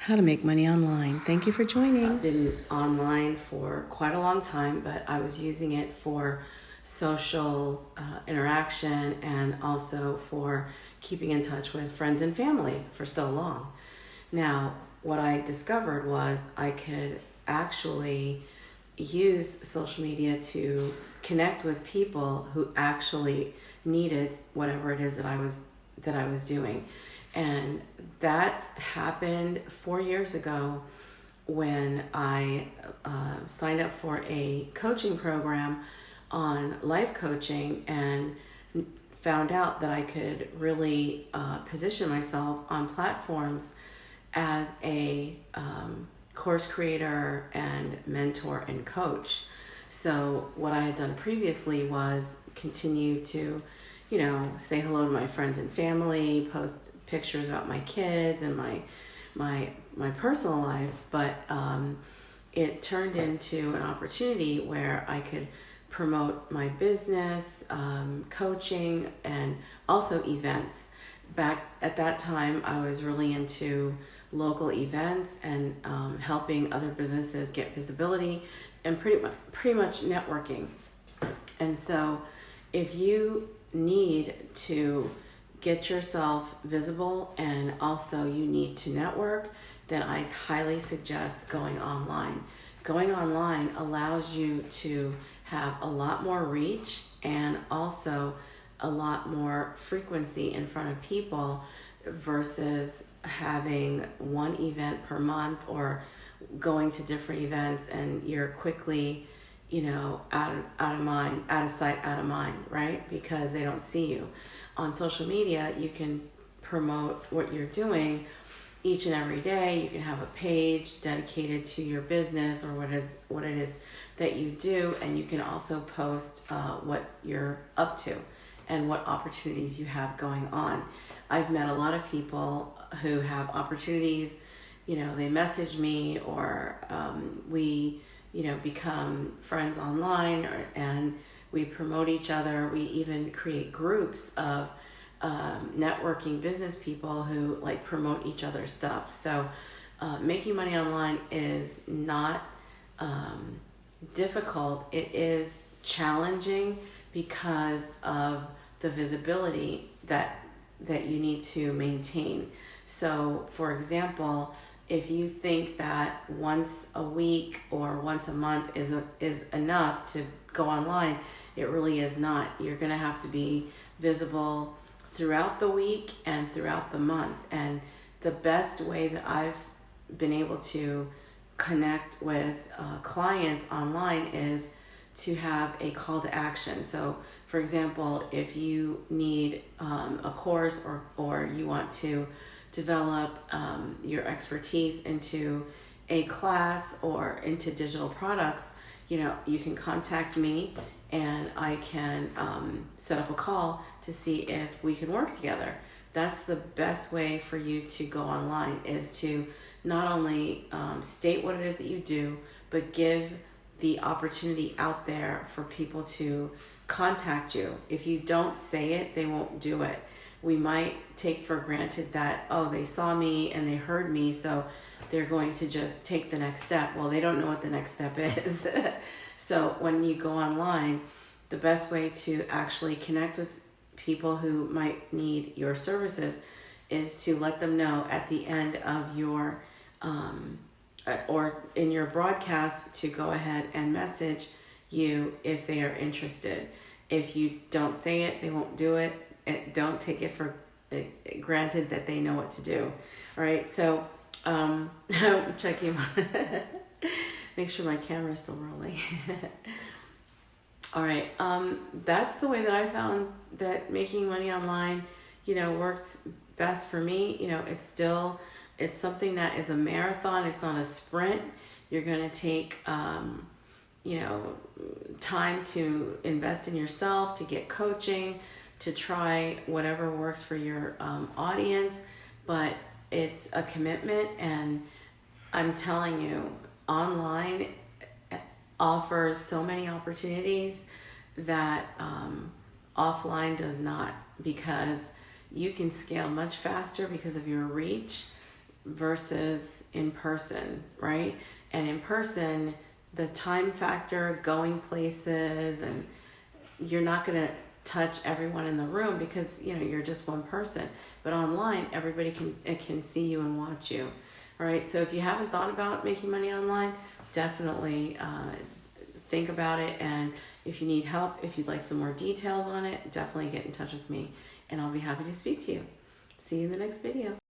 How to make money online. Thank you for joining. I've been online for quite a long time, but I was using it for social interaction and also for keeping in touch with friends and family for so long. Now, what I discovered was I could actually use social media to connect with people who actually needed whatever it is that I was doing. And that happened 4 years ago when I signed up for a coaching program on life coaching and found out that I could really position myself on platforms as a course creator and mentor and coach. So what I had done previously was continue to, say hello to my friends and family, post pictures about my kids and my personal life, but it turned into an opportunity where I could promote my business, coaching, and also events. Back at that time, I was really into local events and helping other businesses get visibility and pretty much networking. And so if you need to get yourself visible and also you need to network, then I highly suggest going online. Going online allows you to have a lot more reach and also a lot more frequency in front of people versus having one event per month or going to different events and you're quickly out of mind, out of sight, out of mind, right? Because they don't see you. On social media, you can promote what you're doing each and every day. You can have a page dedicated to your business or what it is that you do, and you can also post what you're up to and what opportunities you have going on. I've met a lot of people who have opportunities. They message me or we become friends online and we promote each other. We even create groups of networking business people who promote each other's stuff. So making money online is not difficult. It is challenging because of the visibility that you need to maintain. So for example, if you think that once a week or once a month is enough to go online, it really is not. You're going to have to be visible throughout the week and throughout the month. And the best way that I've been able to connect with clients online is to have a call to action. So for example, if you need a course or you want to develop your expertise into a class or into digital products, you can contact me and I can set up a call to see if we can work together. That's the best way for you to go online, is to not only state what it is that you do, but give the opportunity out there for people to contact you. If you don't say it, they won't do it. We might take for granted that, they saw me and they heard me, so they're going to just take the next step. Well, they don't know what the next step is. So when you go online, the best way to actually connect with people who might need your services is to let them know at the end of your or in your broadcast to go ahead and message you if they are interested. If you don't say it, they won't do it. Don't take it for granted that they know what to do. All right, so checking make sure my camera's still rolling. All right, that's the way that I found that making money online, works best for me. It's something that is a marathon. It's not a sprint. You're going to take, time to invest in yourself, to get coaching, to try whatever works for your audience. But it's a commitment, and I'm telling you, online offers so many opportunities that offline does not, because you can scale much faster because of your reach versus in person, right? And in person, the time factor, going places, and you're not going to touch everyone in the room because you're just one person. But online, everybody can see you and watch you. All right. So if you haven't thought about making money online, definitely think about it. And if you need help, if you'd like some more details on it, definitely get in touch with me, and I'll be happy to speak to you. See you in the next video.